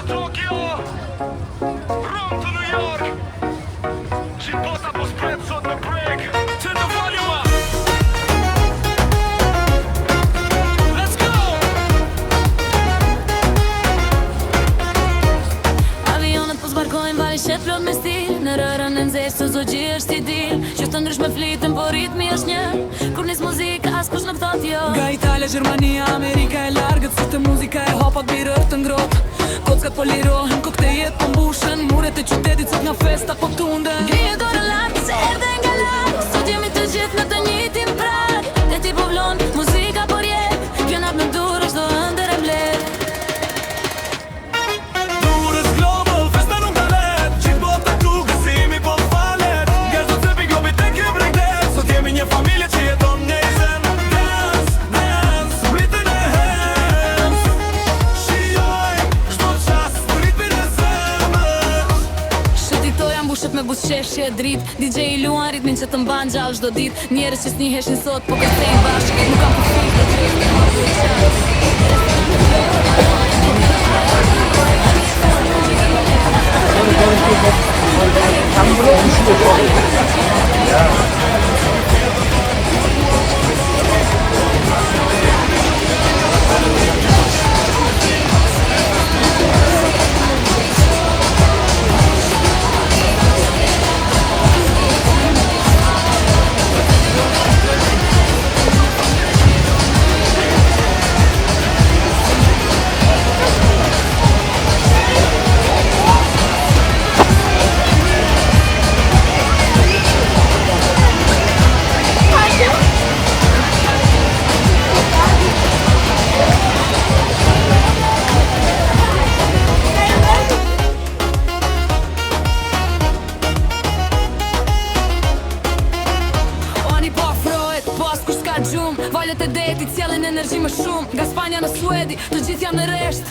Tokyo, Rome to New York. Gjithë bota po spret sot në break. Turn the volume up. Let's go. Avionët po zbarkojnë, vali shet plot me stil. Në rërën e nxesh se zogji është i dil. Qytet ndryshme flitën, po ritmi është një. Kur nis muzika, askush nuk thot jo. Nga Italia, Gjermania, Amerika e largët, sot e muzika e hopat birër të ngrot. Kockat po lirohen, koktejet po mbushen. Muret e qytetit sot nga festa po tunden. Grije dorën lartë, se erdhe nga lartë. Sot jemi të gjithë në të njëjtin prag. Dhe ti po vlon, muzika po rjep. Kjo natë në dur është do ëndër e blet. Durës global, festa nuk dalet. Gjithë bota këtu gëzimi po falet. Nga çdo cepi globi tek kjo bregdet. Sot jemi një familje që jeton një zen. Dance, dance, ritën e hands. Shijojmë çdo qas në ritmin e zemrës. Shëtitoja mbushet me buzëqeshje e drit. DJ i luan ritmin që të mban gjallë çdo dit. Njerëz që s'njiheshin sot po kërcejnë bashkë. Nuk kam përfil të gjithë të më përqas. Valet e detit sjellin energji më shumë. Nga Spanja në Suedi, të gjithë janë në resht.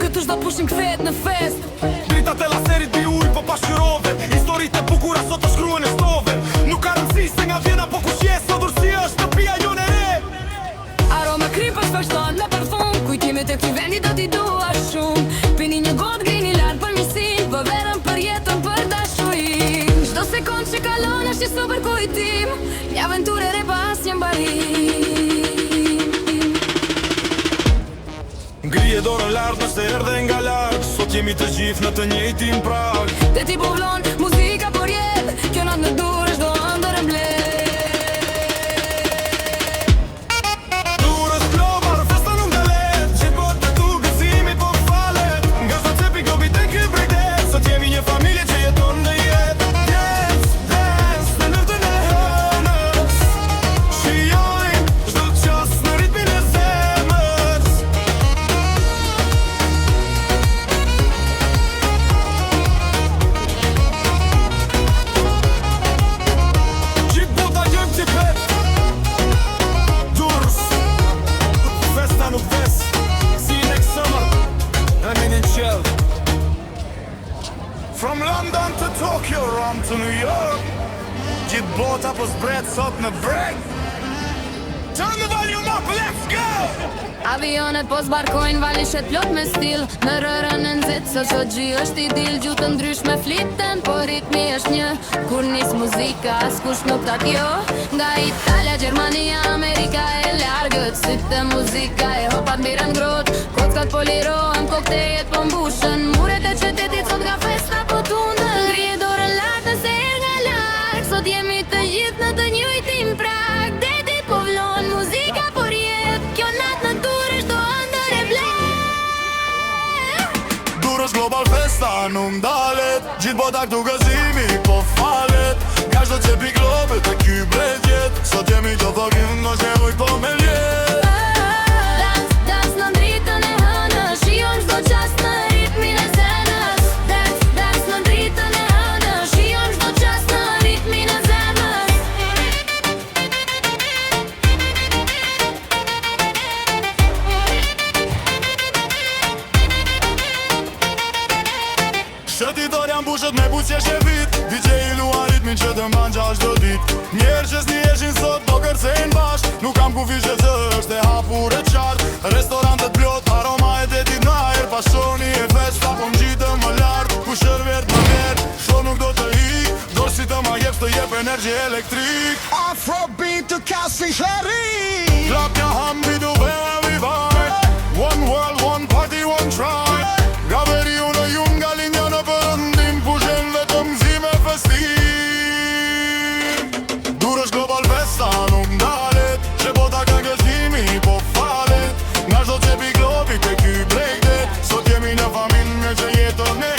Këtu çdo pushim kthehet në fest. Dritat e laserit bi uj po pasqyrove. Historitë e bukura sot të shkruhen në stove. Nuk ka rëndësi se nga vjena po kush je. Sodursia është shtëpia jonë e re. Aroma kripës vazhdon me parfum. Kujtimet e këtij vendi do t'i dua shumë. Pini një gotë grini lart për mirësi. Po verën për jetën për dashuri. Çdo sekond që kalon është një super kujtim. Një aventurë e re pa asnjë mbarim. Ngrije dorën lartë nëse erdhe nga larg. Sot jemi të gjithë në të njëjtin prag. Dhe ti po vlon, muzika po rjet. Kjo natë në dur është do ëndër e mblet. Durës global, festa nuk dalet. Gjithë bota këtu gëzimi po falet. Nga çdo cepi globi tek ky bregdet. Sot jemi një familje që jeton në jetë. Dance, dance, në lutën e hënës. Shijojmë çdo qas në ritmin e zemrës. Gjithë bota jëm që pet. Durës, festa nuk ves. See you next summer, I mean in chill. From London to Tokyo, Rome to New York. Gjithë bota po zbret sot në break. Turn the volume up, let's go! Avionet po zbarkojnë, vali shet plot me stil. Në rërën e nxeht se zogji është i dil. Gjutë ndryshme fliten, po ritmi është një. Kur nis muzika, askush nuk thot jo. Nga Italia, Gjermania, Amerika e largët. Sytë e muzika e hopat mbirën ngrot. Kockat po lirohen, koktejet po mbushen. Muret e qytetit sot nga festa po tunden. Ngrije dorën lartë nëse erdhe nga larg. Sot jemi të gjithë në të njëjtin prag. Deti po vlon, muzika po rjet. Kjo natë në dur është do ëndër e blet. Durës global, festa nuk dalet. Gjithë bota këtu gëzimi po falet. Nga çdo cepi globit e ky bregdet. Sot jemi të fucking mos jemi po me ljet. Dance, dance në dritën e hënës. Shijojmë çdo qas në ritmin e zemrës. Dance, dance në dritën e hënës. Shijojmë çdo qas në ritmin e zemrës. Shëtitorja mbushet me buzëqeshje vit. DJ i luan ritmin që të mban gjallë çdo dit. Njerëz që s'njihen sot po kërcejnë bashk. Nuk kam ku fishe se është e hapur e qartë. Restorantet plot, aroma e detit në ajër. Pashoni e fest energji elektrik. Afrobeat të kasi shari. Klap një hambi du bevi vaj. One world, one party, one tribe. Nga veri unë ju nga linja në përëndim. Pushen vetëm zi me festim. Dur është global festa nuk ndalet. Që bota ka ngëlltimi po falet. Nga shdo qepi globi te ky breakdet. Sot jemi në familje që jeton ne.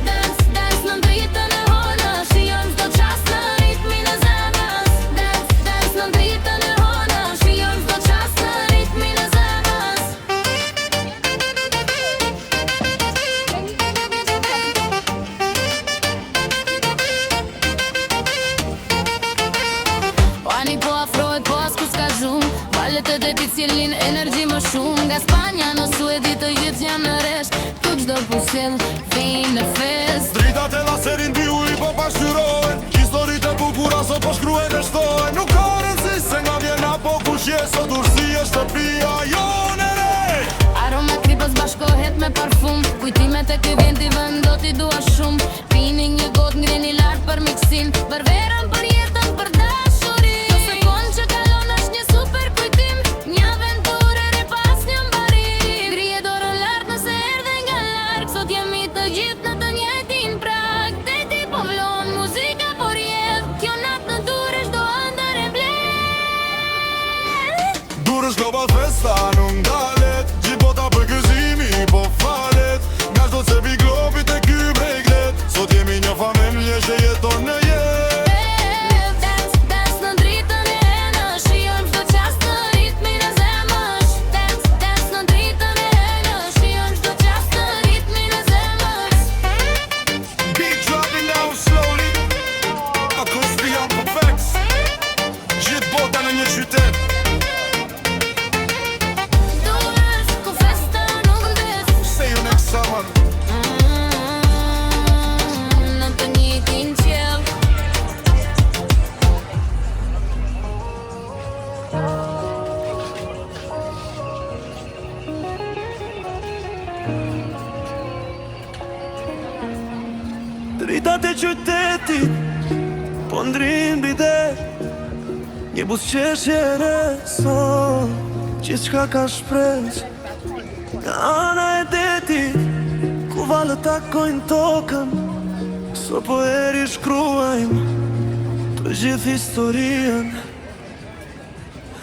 Dance, dance në dritën e hona. Shijon çdo çast në ritmin e zemrës. Dance, dance në dritën e hona. Shijon çdo çast në ritmin e zemrës. Pani po afrohet po as ku s'ka zhum. Valet e detit cilin energji më shumë. Nga Spanja në Suedi të gjithë janë në resh. Tu çdo pusjell vin në fest. Dritat e laserin di u i po pashtyrohen. Historit e bukura sot po shkruhen e shtohen. Nuk ka rëndësi se nga vjena po kushje. Sot ursi e shtëpia jone re. Aroma kripës bashkohet me parfum. Kujtimet e ky vjen t'i vend do t'i dua shumë. Pini një gotë ngreni lart për miksin. Për verën, për jetën, për dashurin. Kjo sekond që kalon është një super kujtim. Një aventurë e pas një mbarim. Grije dorën lart nëse erdhe nga larg. Sot jemi të gjithë në të njëjtin prag. Deti po vlon, muzika po rjedh. Kjo natë në dure çdo ëndër e mbledh. Dur është global festa nuk ndalet. Gjithbota për gëzimi po falet. Nga shdo cepi globi te ky breaklet. Sot jemi një familje që jeton në jetë. Dance, dance në dritën e henësh. Shijon çdo çast në ritmin e zemrës. Dance, dance në dritën e henësh. Shijon çdo çast në ritmin e zemrës. Beat dropping down slowly. Acoustic on perfects. Gjithbota në një qytet. Duhesh ku festa nuk ndes. See you next summer. Në të njëjtin qiell. Dritat e qytetit po ndrin bide. Një buzëqeshje re sot. Gjithçka ka shpres. Nga ana e detit ku valët takojnë tokën. So po eri shkruajmë të gjithë historien.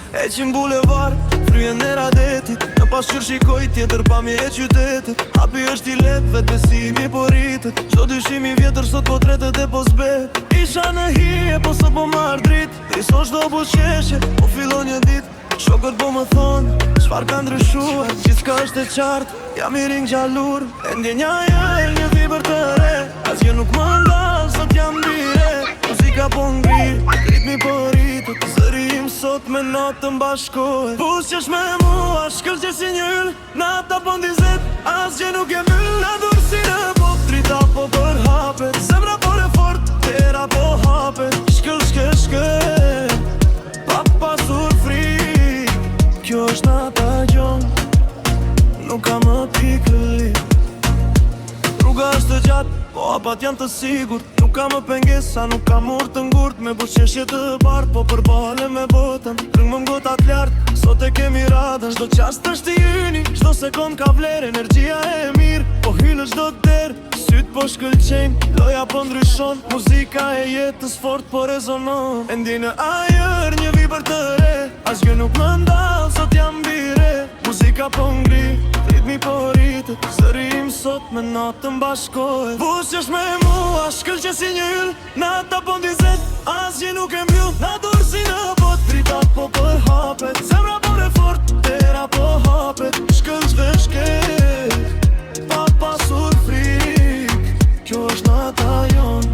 E qim bulevar, fryen e radetit. Në pasqyr shikoj tjetër pamje e qytetit. Hapi është i let, vet besimi po rritet. Çdo dyshimi vjetër sot po tretet e po zbet. Isha në hije, po sot po marr drit. Riso çdo buzëqeshje, po fillon një dit. Shokët po më thonë, çfarë ka ndryshuar. Gjithçka është e qartë, jam i ring gjallur. E ndjenja jel një vibër të re. Asgjë nuk më ndal, sot jam bire. Muzika po ngrir, ritmi po rritet. Zëri im sot me natën bashkohet. Buzëqesh me mua, shkëlqe si një yll. Nata po ndizet, asgjë nuk e myll. Na dur si në bot, drita po përhapet. Zemra po re fort, tera po hapet. Shkëll, shkëll, shkëll, pa pasur frik. Kjo është nata gjon, nuk ka më pikëlli. Rruga është të gjatë, po hapat janë të sigurt. Nuk ka më pengesa, nuk ka mur të ngurt. Me buzëqeshje të bardh, po përbale me botën. Rëng më ngotat lart, sot e kemi radhën. Çdo qast është i yni, çdo sekond ka vlerë. Energjia e mirë, po hyllë çdo derë. Syt po shkëlqejnë, loja po ndryshon. Muzika e jetës fort po rezonon. E ndi në ajër një vibër të re. Asgjë nuk më ndal, sot jam bire. Muzika po ngri, ritmi po rritet. Zëri im sot me natën bashkohet. Buzëqesh me mua, shkëlqe si një yll. Nata po ndizet, asgjë nuk e mbyll. Na dur si në bot, dritat po përhapet. Zemra po re fort, tera po hapet. Shkëll çdo shkel, pa pasur frik. Kjo është nata jon,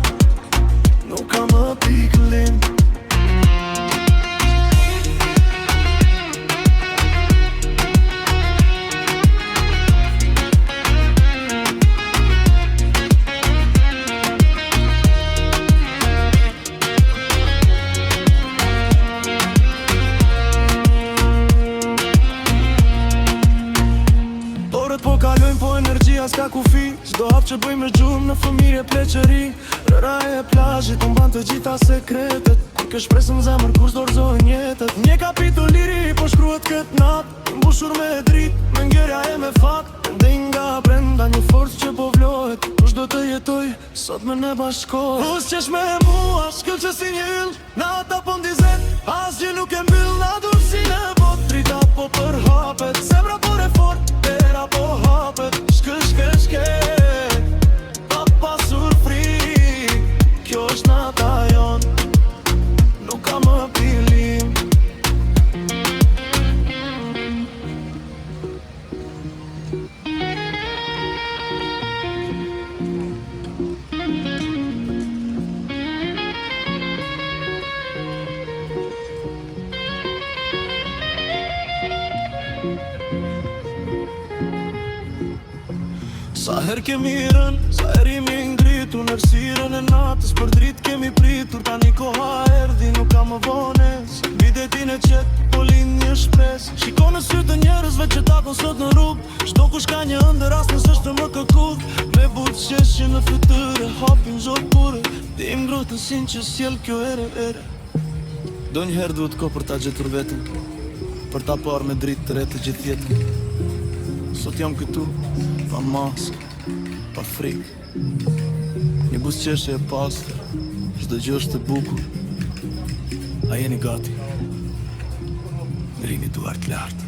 nuk ka më pikëllim. Orët po kalojnë, po energjia s'ka kufi. Çdo hap që bëjmë në gjumë, në fëmije pleqëri. Rëra e plazhit, unë ban të gjitha sekretet. Kë shpresën zemër kur s'dorëzojnë jetët. Një kapitull liri, po shkruhet këtë natë. Mbushur me dritë, me ngerja e me fat. Dhe nga brenda një forcë që po vlohet. Kush do të jetoj, sot me ne bashkohet. Plus qesh me mua, shkëll që si një yll. Nata po ndizet, asgjë nuk e mbyll. Na dursin e bot, drita po përhapet. Zemra po refort, dera po hapet. Shkëll, pa pasur fri. Kjo është nata jon, nuk ka më pilim. Sa her kemi rën, sa her imi ngritur. Në errësirën e natës për dritë kemi pritur. Tani koha erdhi, nuk ka më vones. Videtin e qet, po lind një shpres. Shiko në sytë të njerëzve që takon sot në rrugë. Çdo kush ka një ëndër, as nëse është më këkull. Me butë qeshje në fytyrë, hapim zot pure. Dim ngrotën sin që sjell kjo ere. Do njëherë duhet ko për ta gjetur vetën, për ta parë me dritë të re të gjithë jetën. Sot jam këtu, pa maskë, pa frikë. Një buzëqeshje e pastër, çdo gjë është e bukur. A jeni gati? Ngrini duart lart.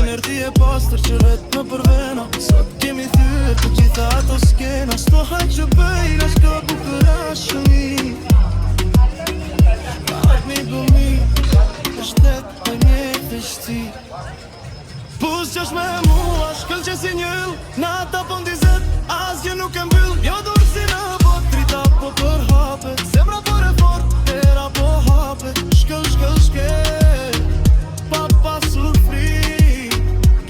Energji e pastër që vetë më përvena. Sot kemi thyrë të gjitha ato skena. S'to hajt që bëjnë, as ka bukëra shëmi. Pa hajt mi gëmi, të shtet të një të shti. Pus që është me mua, shkëll që si njëll. Nata po ndizet, asgjë nuk e mbyll. Jo dur si në bot, drita po përhapet. Zemra po refort, dera po hapet. Shkëll, pa pasur fri.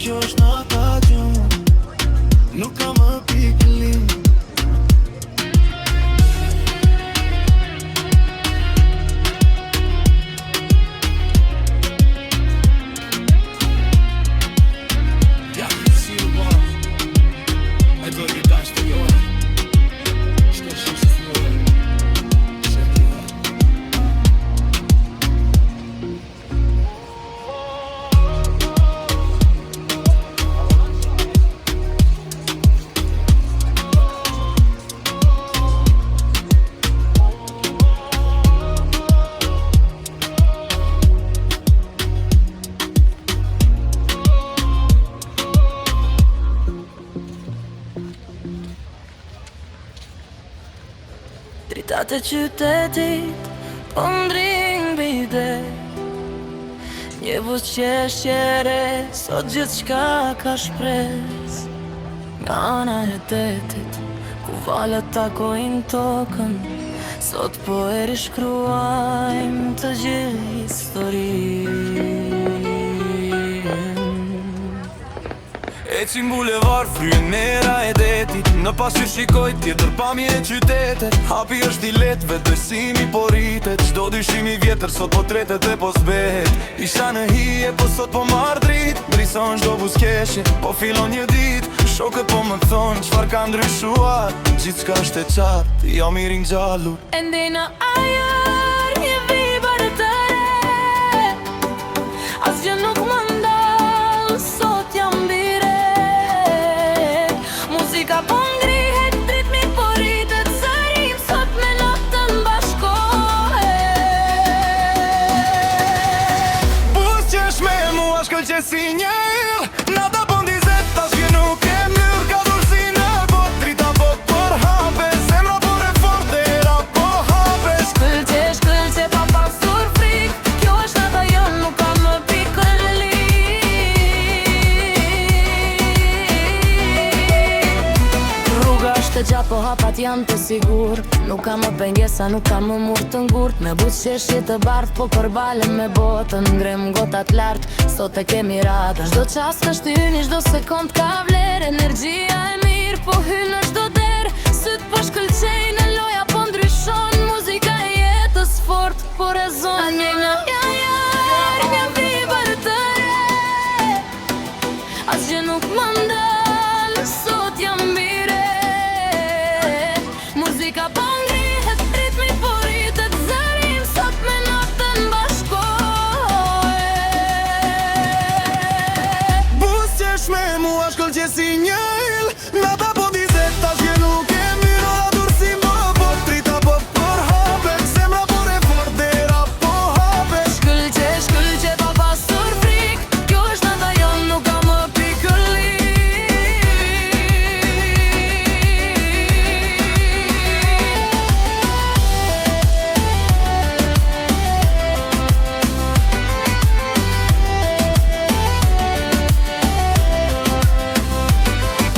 Kjo është nata jon, nuk ka më pikëllim. Ja, si u bërë, e do një dash të jore. Shko shumë se fërë, shërë Dritat e qytetit po ndrin bide. Një buzëqeshje re, sot gjithçka ka shpres. Nga ana e detit, ku valet takojnë tokën. Sot po e rishkruajmë të gjithë historinë. Ecim bulevar, fryen era e detit. Në pasur shikoj tjetër pamje e qytetet. Hapi është i let, vetësimi po rritet. Çdo dyshimi vjetër, sot po tretet e po s'behet. Isha në hije, po sot po marr drit. Brison çdo buzëqeshje, po fillon një dit. Shokët po më thonë, çfarë ka ndryshuar. Gjithçka është e qartë, jam i ringjallur. Ende në ajër, një vibar të re. Asgjë nuk më ndalë, sot jam bire. Muzika po ngrihet, ritmi po rritet. Sërim sot me natën bashkohet. Buzëqesh me mua, shkëll që si një yll. Nata po ndizet, asgjë nuk e mbyll. Ka dursi në bot, drita po përhapet. Zemra po refort, dera po hapet. Shkëllqe, pa pasur frik. Kjo është nata jon, nuk ka më pikëllim. jam të sigur. Nuk kam më pengesa, nuk kam më murë të ngurt. Me buzëqeshje të bardh, po përbalem me botën. Ngrem gotat lart, sot e kemi ratën. Çdo qast ka shtyni, çdo sekond ka vler. Energjia e mirë, po hyn në çdo der. Syt po shkëlqejnë, në loja po ndryshon. Muzika e jetës fort, po rezon. Një nga jajar, një vibër të re. Asgjë nuk më ndal, sot jam mire. Muzika po ngrihet, ritmi po rritet. Zërim sot me natën bashkohet. Buzëqesh me mua shkëlqe si një il. Nata po dizet, tash je nuk e mirë. Ora dursim do bot, drita po për hapet. Zemra po re fort, dera po hapet. Shkëlqe pa pasur frik. Kjo është nata jon, nuk ka më pikëllik.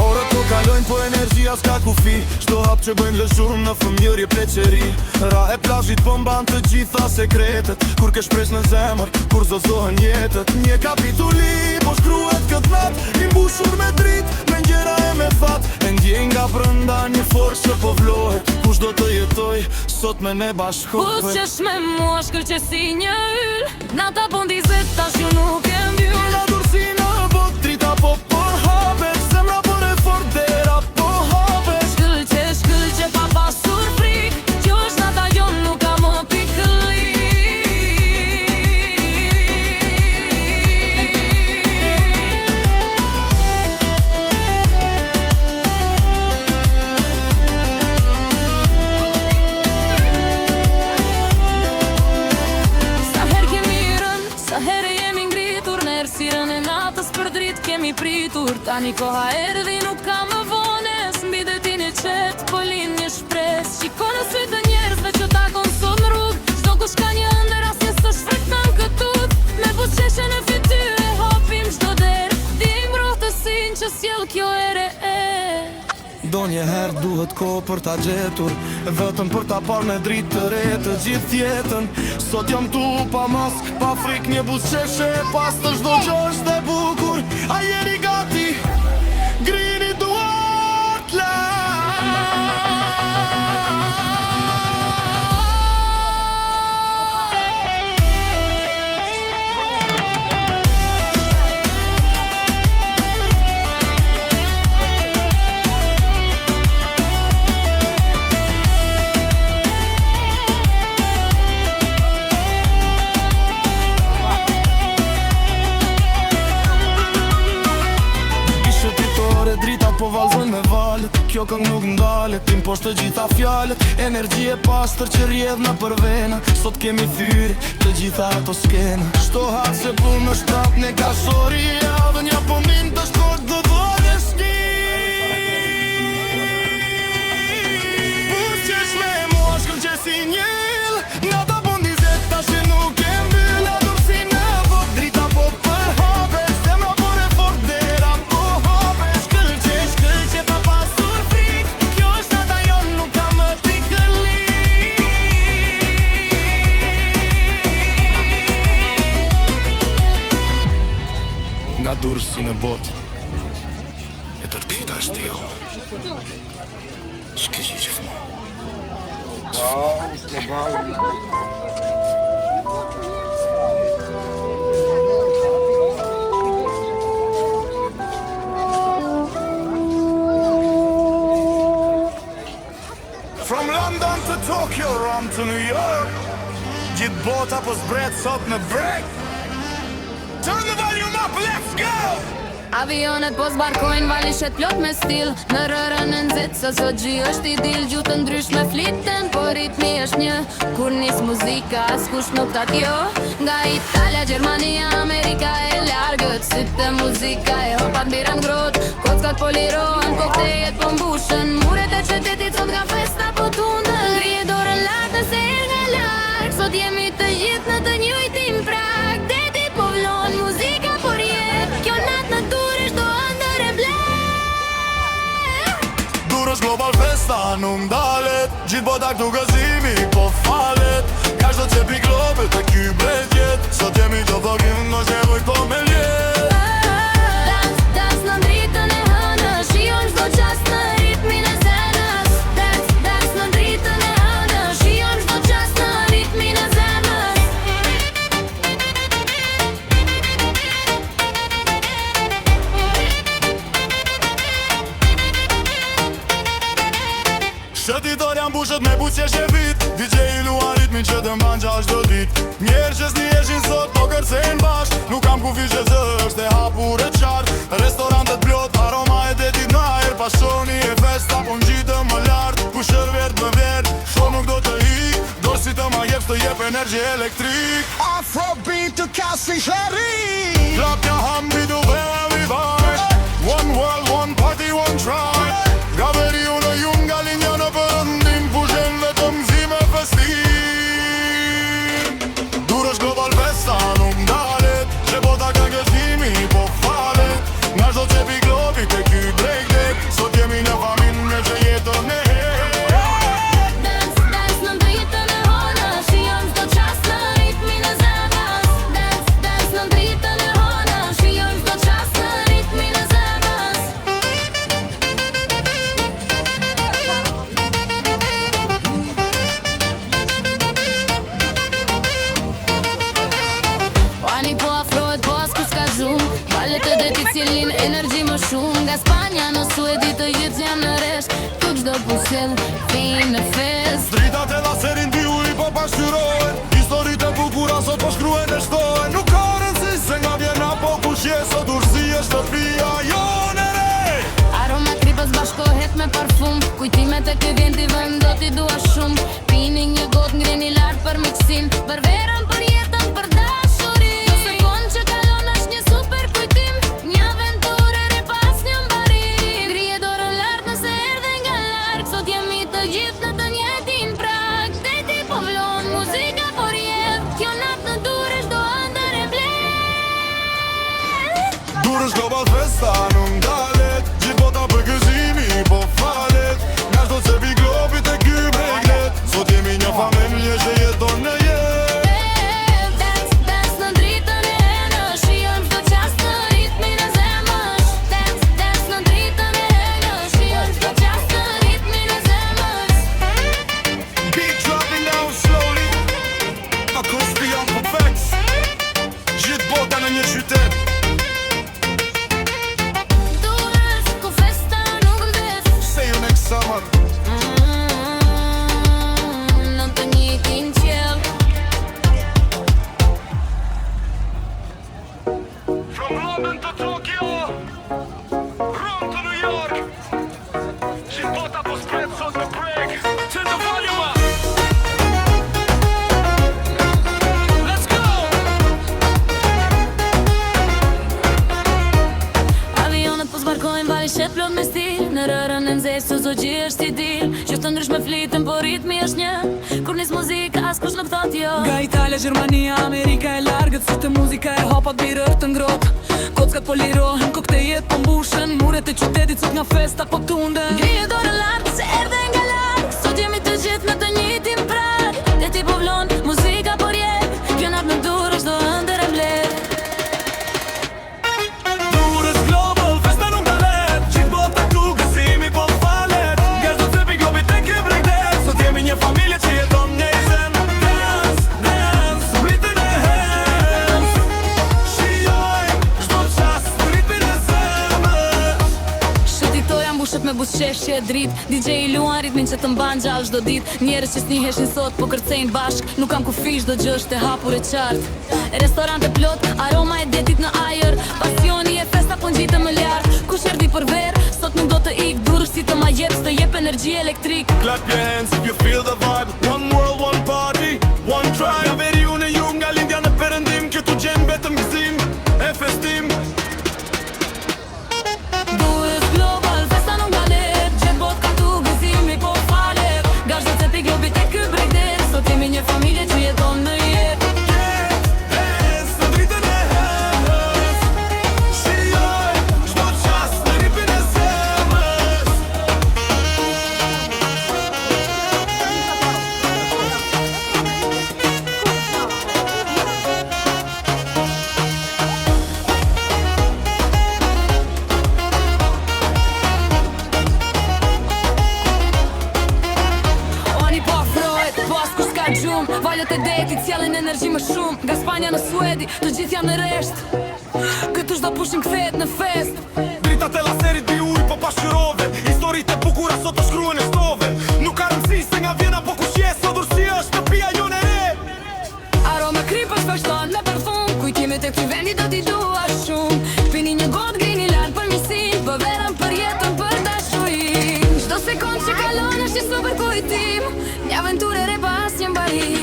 Orët po kalojnë, po energjia s'ka kufi. Çdo hap që bëjmë lëshurëm në fëmjërje pleqeri. Ra e plazhit po mban të gjitha sekretet. Kur ke shpres në zemër, kur zozohen jetët. Një kapituli po shkruhet këtë nat. I mbushur me drit, me ngjera e me fat. E ndjej nga brënda një forë që po vlohet. Kush do të jetoj, sot me ne bashkohet. Buzëqesh me mua shkëlqe si një yll. Nata po ndizet, tash ju nuk e mbyll. Ora dursi në bot, drita po për hapet. Zemra po re fort, dera po hapet. Shkëlqe pa pasur frik. Kjo është nata jon, nuk ka më pikëllik. Sa herë kemi rënë, sa herë jemi ngritur. Në errësirën e natës për dritë kemi pritur. Tani koha erdhi, nuk ka më vones. Mbi detin e qetë, po lind një shpres. Shiko në sy të njerëzve që takon sot në rrugë. Çdo kush ka një ëndër, asnjë s'është frikton këtut. Me buzëqeshje në fytyrë hopim çdo derë. Dim rrohtësin që sjell kjo ere e. Do njëherë duhet ko për ta gjetur. Vetëm për ta par me dritë të re të gjithë jetën. Sot jam tu pa mask, pa frik. Një buzëqeshje e pastër, çdo gjë është e bukur. A jeni gati? Grini duart la. Drita po vallzon me valet. Kjo këngë nuk ndalet. Tim poshtë të gjitha fjalët. Energji e pastër që rjedh në për vena. Sot kemi thyri të gjitha ato skena. Çdo hap se punë në shtrap ne ka shori. Javën ja po min të shkort do dole shni. Buzëqesh me mua shkëlqe si një ill. Nata po ndizet, tash e nuk e mbyll. A dursi në bot, drita po për hapet. Zemra po re fort, dera po hapet. Shkëlqe pa pasur frik. Kjo është nata jon, nuk ka më pikëllik. Nga dursi në bot, e të këta është jo. Shkëqi që fëmë. From London to Tokyo, Rome to New York. Gjithë bota po zbret sot në break. Turn the volume up, let's go! Avionet po zbarkojnë, valishet plot me stil. Në rërën e nxit, sa sot gji është i dil. Gjutë ndryshme fliten, po ritmi është një. Kur nis muzika, askush nuk ta t'jo. Nga Italia, Gjermania, Amerika e largët. Sytë muzika e hopat mbiran grot. Kockat po lirohen, koktejet po mbushen. Muret e qytetit sot nga festa po tundën. Grije dorën lartë nëse e nga larg. Sot jemi të gjithë në të njëjtin prag. Deti po vlon, muzika po rjet. Kjo natë në Durrës do ëndër e blek. Durrës Global Festa, nuk ndalet. Gjithë bota këtu gëzimi po falet. Ka çdo çepi globet të ky bretjet. Sot jemi të vogim, mos nevoj po me ljet. Dans në dritën e hënës, shijon çdo qast në ritmin e zemrës. Dans në dritën e hënës, shijon çdo qast në ritmin e zemrës. Shëtitor janë bushët me buqesh e vit. DJ i luan ritmin që të mban gjash do dit. Njerë që s'njeshin sot po kërcejnë bashk. Nuk kam ku fish që zë është e hapur e qartë. Restorantet plot, aroma e detit në ajer. Pashoni e festa po n'gjitë më lartë. Ku shërvert më vert, sho nuk do të hik. Do si të ma jep të jep energji elektrik. Afrobeat të kasi shëri. Klap një hambi du very vibe. One world, one party, one tribe. Gaveri unë ju nga linja në përëndim. Pushen vetëm zi me festim. Dur është global festa nuk ndalet. Që bota ka gëzimi po falet. Nga çdo çepi globi te ky bregdet. Sot jemi në familje që jetën e Dans në dritën e hënës, shijon çdo qast në ritmin e zemrës. Dans në dritën e hënës, shijon çdo qast në ritmin e zemrës. Ani po afrohet po as kus ka zhum. Valet e detit cilin energji më shumë. Nga Spanja në Suedi të gjithë jam në resh. Tu çdo pusell, fin në fest. Dritat e laserin dy uj po pashtyrohen. Historit e bukura sot po shkruen e shtohen. Nuk ka rëndësi se nga vjena po kush je. Sot ursi e shtëpia jon e re. Aroma kripës bashkohet me parfum. Kujtimet e këj vjen t'i vend do t'i dua shumë. Pini një got ngreni lart për miksin. Për verën, për jetën, për dashurin. Do sekond që kalon është një super kujtim. Një aventurë e pas një mbarim. Grije dorën lart nëse erdhe nga larg. Sot jemi të gjithë në të njëjtin prag. Deti po vlon, muzika po rjedh. Kjo natë në dur është do ëndër e bledh. Dur është global festa nuk ndalet. Gjithë bota për gëzimi po falet. Nga çdo çepi globi te ky bregdet. Sot jemi një familje që jeton në jetë. Dans në dritën e hënës, shijon çdo qast në ritmin e zemrës. Dans në dritën e hënës, shijon çdo qast në ritmin e zemrës. Beat dropping down slowly. Acoustic on perfect. Gjithë bota në një qytet. Durës, ku festa nuk mbes. See you next summer. Në të njëjtin qell. From London to Tokyo, Rome to New York. Gjithë bota po spret sot në preg. Turn the volume up. Let's go. Avionët po zbarkojnë valishet plot me stil. Në rërën e nxehtë së zogji është i dil. Qytet ndryshme flitën po ritmi është një. Kur nis muzika askush nuk thot jo. Nga Italia, Gjermania, Amerika e largët. Sot e muzika e hopat birër të ngrohtë. Kockat po lirohen, koktejet po mbushen. Muret e qytetit sot nga festa po tunden. Grije dorën lart se erdhe nga larg. Sot jemi të gjithë në të njëjtin prag. Deti po vlon, muzika po rjedh. Kjo natë në dur është do ëndër e mbledh. Dur është global festa nuk ndalet. Gjithë bota këtu gëzimi po falet. Nga çdo çepi globi te ky bregdet. Sot jemi një familje që jeton në zen. Dance, ritën e hands. Shijoj çdo qast në ritmin e zemrës. Shëtito jam bushët me buzëqeshje e drit. DJ i luan ritmin që të mban gjallë çdo dit. Njerëz që s'njiheshin sot po kërcejnë bashk. Nuk kam ku fish do gjë është e hapur e qartë. Restorante plot, aroma e detit në ajër. Pasioni e festa po ngjitë më lart. Kush erdhi për verë, sot nuk do të ik. Durësh si të ma jep, të jep energji elektrik. Clap your hands if you feel the vibe. One world, one party, one tribe. Gaveri unë ju nga lindja në perëndim. Këtu gjen vetëm gëzim e festim. Durës global, festa nuk ndalet. Gjithë botë ka tu gëzimi po falet. Nga çdo çepi globi te ky bregdet. Sot jemi një familje që jeton në jetë. Dance, në dritën e hënës. Shijoj çdo qast në ritmin e zemrës. Malët e detit sjellin energji më shumë. Nga Spanja në Suedi, të gjithë janë në resht. Këtu çdo pushim kthehet në fest. Dritat e laserit bi uj po pasqyrove. Historit e bukura sot të shkruen e stove. Nuk ka rëndësi se nga Vjena po kushje. Sodursia është shtëpia jone e re. Aroma kripës vazhdon me parfum. Kujtimit e këtij vendi do t'i dua shumë. Pini një gotë grini lartë për mirësinë, po verën për jetën, për dashurinë. Çdo sekond që kalon është një super kujtim. Një aventurë e re pas një mbarim.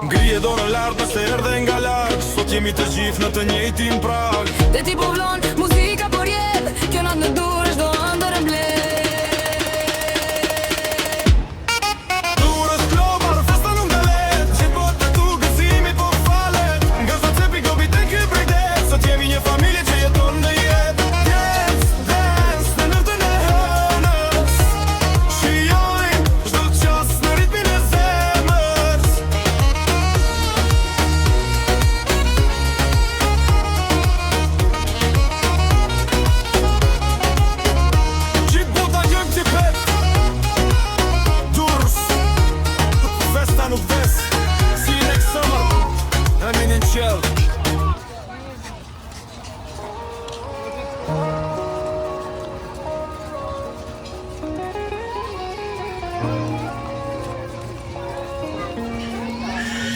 Ngrije dorën lart nëse erdhe nga larg. Sot jemi të gjithë në të njëjtin prag. Dhe ti po vlon muzika por jetë. Kjo natë në dur çdo ëndër e mbledh. Durës klomar, festa nuk dalet. Që bota tu gëzimi po falet. Nga zdo cepi gobi të ky brejdet. Sot jemi një familje që jeton në jetë. Dance, dance, në nërtën e hënës. Shijojnë çdo qas në ritmin e zemës. Gjithë bota jëm që pet. Durës, festa nuk ves. See you next summer. I mean in chill.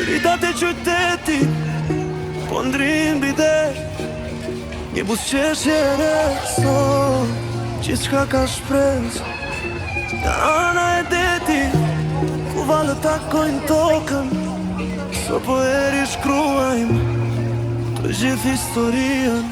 Dritat e qytetit po ndrin bidet. Një buzëqeshje e re sot, gjithçka ka shpreh. Nga ana e detit ku valët takojnë tokën, so po e rishkruajmë të gjithë historien.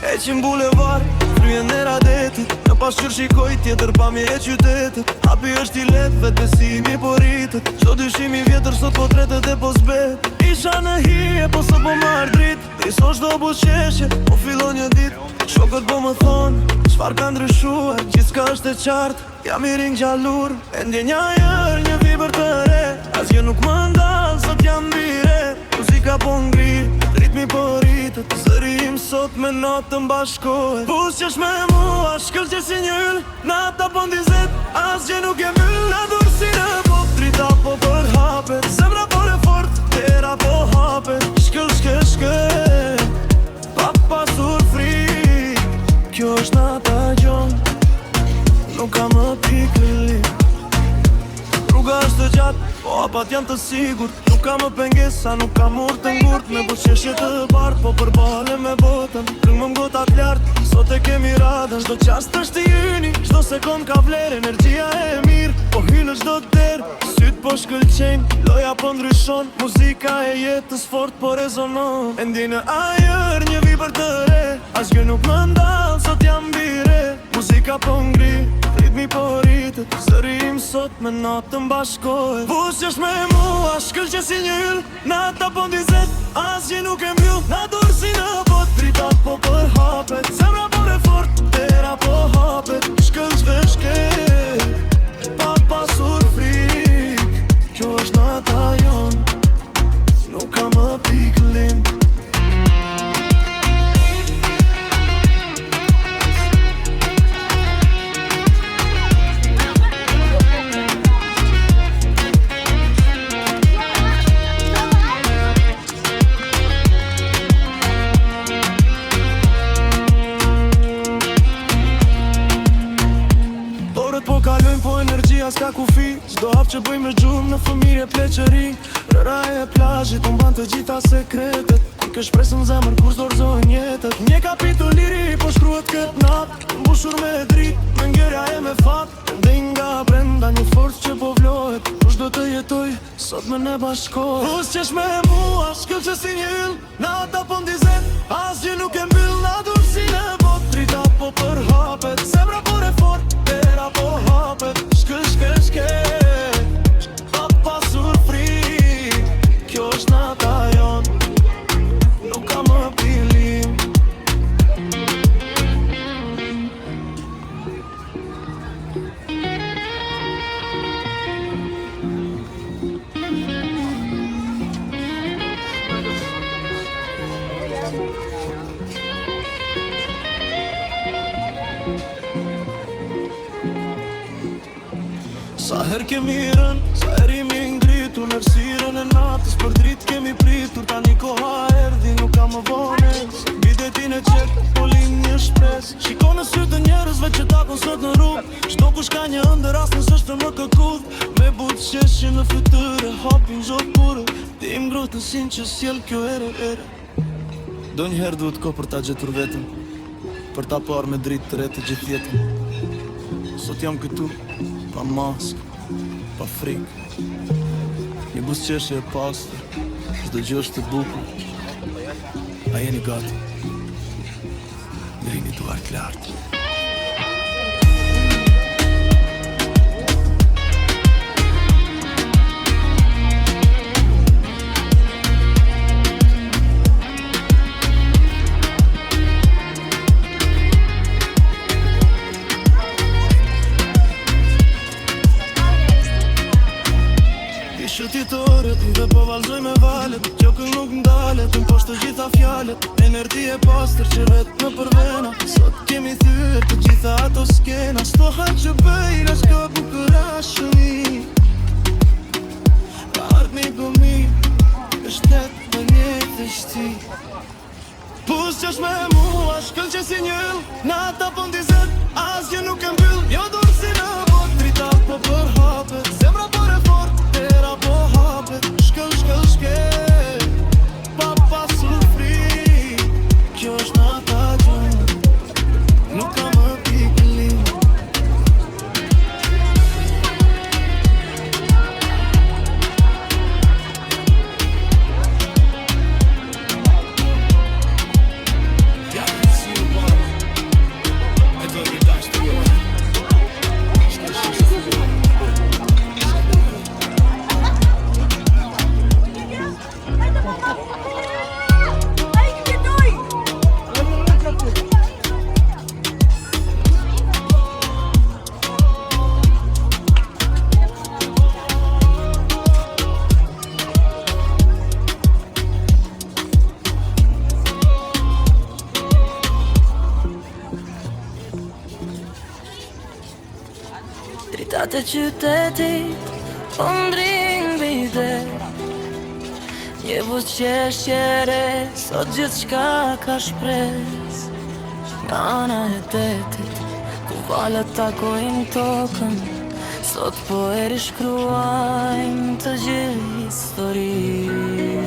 Eqim bulevar, kryen era detit. Në pasqyrë shikoj tjetër pamje e qytetit. Hapi është i letë, vetë besimi po rritet. Qdo dyshimi vjetër sot po tretet e po zbet. Isha në hije, po sot po marrë drit. Riso çdo buzëqeshje, po fillon një dit. Shokët po më thonë, çfarë ka ndryshuar. Gjithçka është e qartë, jam i ring gjallur. E ndjenja jër një vibër të re. Asgjë nuk më ndalë, sot jam bire. Muzika po ngri, ritmi po rritet. Zëri im sot me natën bashkohet. Buzëqesh me mua, shkëlqe si një yll. Nata po ndizet, asgjë nuk e myll. Na dur si në bot, drita po përhapet. Zemra po re fort, tera po hapet. Shkëll, shkëll, shkëll, pa pasur frik. Kjo është nata gjon, nuk ka më pikëllim. Rruga është të gjatë, po hapat janë të sigurt. Nuk ka më pengesa, nuk ka mur të ngurt. Me buzëqeshje të bardh, po përbale me botën. Rëng më gotat lartë, sot e kemi radën. Çdo qast është i yni, çdo sekond ka vlerë. Energjia e mirë, po hynë çdo derë. Syt po shkëlqejnë, loja po ndryshon. Muzika e jetës fort po rezonon. E ndjej në ajër një vibër të re. Asgjë nuk më ndalë, sot jam bire. Muzika po ngri, ritmi po rritet. Zëri im sot me natën bashkohet. Buzëqesh me mua, shkëlqe si një yll. Nata po ndizet, asgjë nuk e mbyll. Na dur si në bot, dritat po përhapet. Zemra po re fort, tera po hapet. Shkëll, shkëll, shkëll, pa pasur frik. Kjo është nata jon, nuk ka më pikëllim. S'ka kufi, çdo hap që bëjmë në gjumë në fëmijë e pleqëri. Rëra e plazhit, unë ban të gjitha sekretet. I kësh presë në zemër kur s'dorëzojnë jetët. Një kapitull liri po shkruhet këtë natë. Mbushur me dritë, me ngerja e me fatë. Dhe nga brenda një forcë që po vlohet. Kush do të jetoj, sot me ne bashkohet. Buzëqesh me mua, shkëlqe si një yll. Nata po ndizet, asgjë nuk e mbyll. Na dur si në bot, drita po përhapet. Zemra po re fort, tera po hapet. Shkëll, shkëll, shkëll, pa pasur frik. Kjo është nata jon, nuk ka më pilim. Sa her kemi rën, sa her jemi ngritur në errësirën e natës, për dritë kemi pritur, tani koha erdhi, nuk ka më vones. Bidetin e qek, po lim një shpres. Shiko në sytë të njerëzve që takon sot në rrugë, çdo kush ka një ëndër, as nëse është më këkudh. Me butë qeshje në fytyrë, hapin gjot burë, tim ngrotën sin që sjell kjo ere. Do njëherë duhet ko për ta gjetur vetëm, për ta par me dritë të re të gjithë jetën. Sot jam këtu, pa maskë, pa frikë. Një buzëqeshje e pastër, çdo gjë është e bukur. A jeni gati? Ngrini duart lart. Shëtitore, dhe po valzoj me valet, kjo këng nuk ndalet, në poshtë të gjitha fjalet. Energi e pastër që vetë në përvena, sot kemi thyrë të gjitha ato skena. Stoha që bëjnë është ka bukërashëni, ka ardhë një gëmi, është tetë për një të shti. Pus që është me mua, shkëll që si njëll, nata po ndizet, asgjë nuk e mbyll. Jo dorë si në bot, drita po përhapet, zemra për e fort, tera po hapet. Shkëll, shkëll, shkëll, pa pasur fri, kjo është nata gjën, nuk ka më pikëllim. Dritat e qytetit, po ndrin bide. Një buzëqeshje re, sot gjithçka ka shpres. Nga ana e detit, ku valet takojnë tokën, sot po e rishkruajmë të gjithë historinë.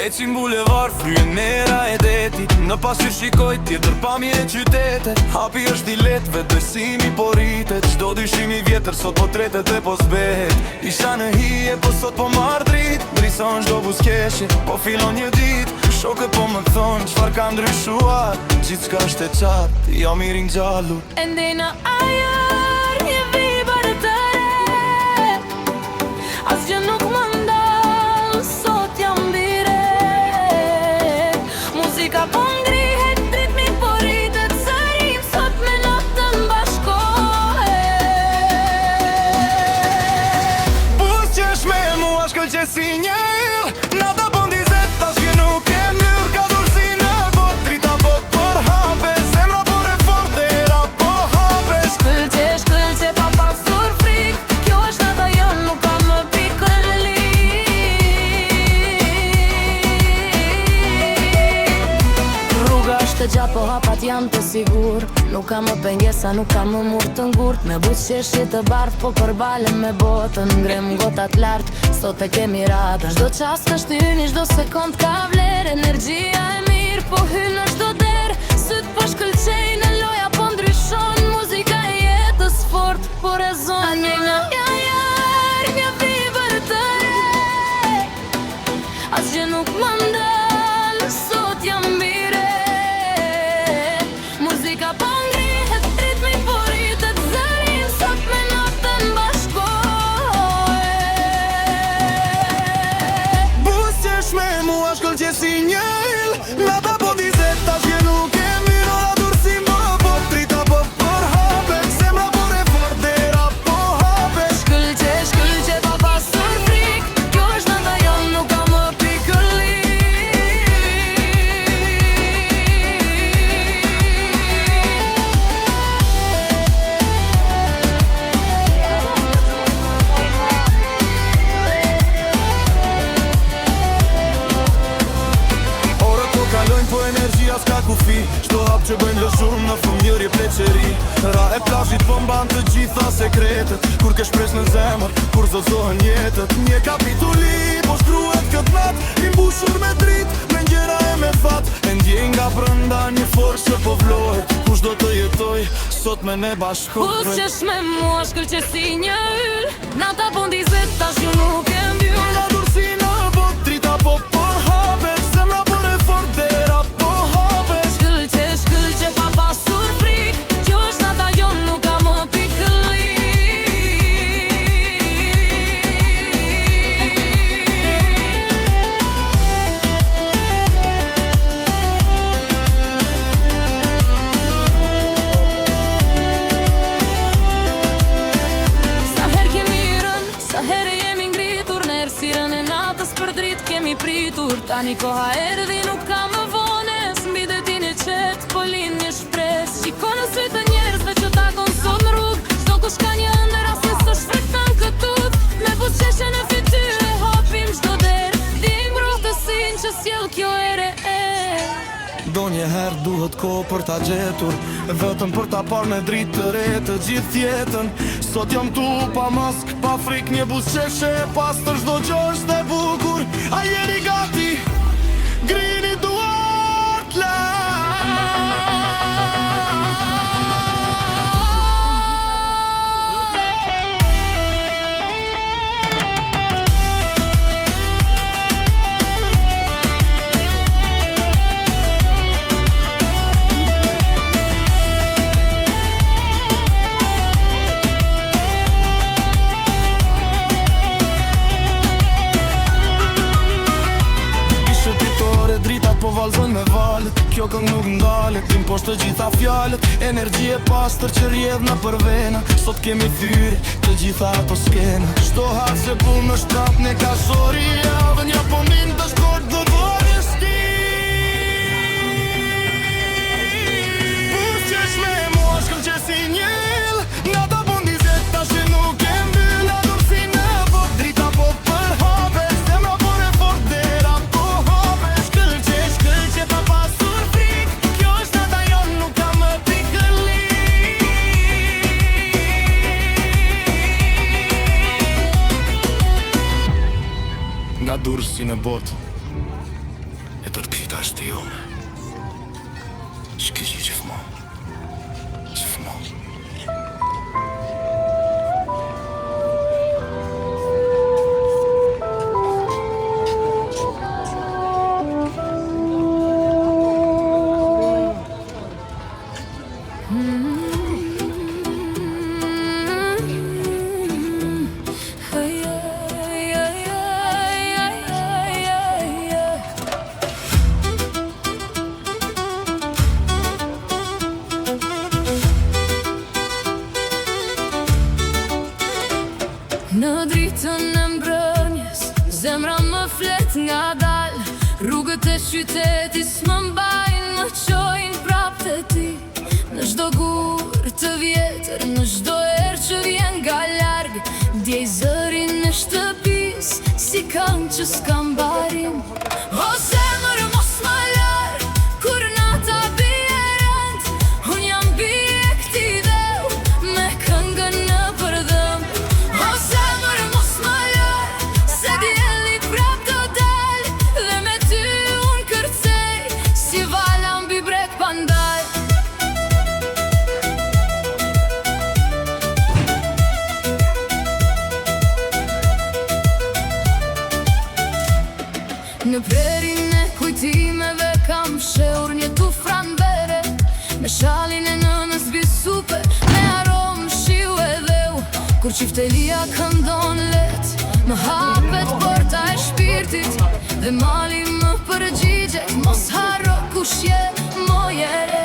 Ecim bulevar, fryen era e detit, në pasur shikoj tjetër pamje e qytetet. Hapi është i letë, vetë besimi po rritet, çdo dyshimi vjetër sot po tretet e po zbehet. Isha në hije, po sot po marr drit, ndrison çdo buzëqeshje, po fillon një dit. Shokët po më thonë, çfarë ka ndryshuar, gjithçka është e qartë, jam i ringjallur. Ende në ajër, një vibër të re, asgjë nuk më ndalë, sot jam bire. Muzika po ngrihet, ritmi po rritet, sërim sot me natën bashkohet. Buzëqesh me mua shkëll që si një ill, nata po ndizet, asgjë nuk e mbyll. Ka dorësi në bot, drita po përhapet, zemra po re fort, tera po hapet. Shkëllqe pa pasur frik, kjo është nata jonë, nuk ka më pikëllim. Rruga është e gjatë, po hapat janë të sigur. Nuk ka më pengesa, nuk ka më murë të ngurt. Me buzëqeshje të bardh, po përballem me botën. Ngrem gotat lart, sot e kemi radhën. Çdo çast ka shtyni, çdo sekond ka vlerë. Energjia e mirë, po hyn në çdo derë. Syt po shkëlqejnë, loja po ndryshon. Muzika e jetës fort, po rezon. Ande në ajër, një vibër të re, asgjë nuk më ndalë, sot jam bire. Muzika po ngrihet, ritmi po rritet, zërim sot me natën bashkohet. Buzëqesh me mua shkëll që si një ill, nata po ndizet, asgjë Shto hap që bëjnë lëshumë në fëmjëri pleqeri. Ra e plashit po mban të gjitha sekretet, kur ke shpres në zemër, kur zozohen jetët. Një kapituli po shkruhet këtë nat, i mbushur me drit, me ngjera e me fat. E ndjej nga brënda një forës që po vlohet, kush do të jetoj, sot me ne bashkohet. Kus qesh me mua shkëlqe si një yll, nata po ndizet tash ju nuk e mbyll. Nga dursi në bot, drita po hapet, zemra për e fort dera po hapet. Shkëlqe pa pasur frik, kjo është nata jon nuk ka më pikëllik. Sa her kemi rën, sa herë jemi ngritur, në errësirën e natës për dritë kemi pritur. Tani koha erdhi nuk ka më vones, mbi detin e qetë po lind një shpres. Shiko në sy të njerëzve që takon sot në rrugë, çdo kush ka një ëndër asnjë s'të shfrytëzon këtut. Me butëqeshje në fytyrë hapim çdo derë, dim rrotësinë që sjell kjo ere e. Do njëherë duhet kohë për ta gjetur, vetëm për ta parë me dritë të re të gjithë jetën. Sot jam tu pa mask, pa frik, një buzëqeshje e pastër, çdo gjë është e bukur. A jeni gati? Grini duart po valzojnë me valet, kjo këng nuk ndalet, tim poshtë të gjitha fjalët. Energji e pastër që rjedh në për vena, sot kemi thyre të gjitha ato skena. Shto hap se pull në shtrap në kashori, javën ja po min të shkort do dores ti. Buzëqesh me mua shkëlqe si njëll, nga ta po ndizet tash e nuk e mbyll. Nga dursi në bot, drita po përhapet, zemra po e fort dera po hapet. Shkëlqe pa pasur frik, kjo është nata jon nuk ka më pikëllik. Nga dursi në bot, e tërpita është jo. Shkëlqe gjithmonë, gjithmonë. Në dritën e mbrëmjes, zemra më flet nga dal. Rrugët e qytetit më mbajnë, më qojnë prap të ti. Në çdo gur të vjetër, në çdo erë që vjen nga larg, djej zërin në shtëpis, si këngë që s'ka mbarim. O zemër mos më lar, kur nata bie rënd, unë jam bie këtij dheu, me këngën në përdhëm. O zemër mos më lar, se dielli prap do dal, dhe me ty unë kërcej, si vala mbi breg pandal. Në prerin e kujtimeve kam sheur një tufran bere, me shalin e nënës bisupe, me aromë shiu e dheu. Kur qiftelia këndon let, më hapet porta e shpirtit, dhe mali më përgjigje, mos harro kush je mojere.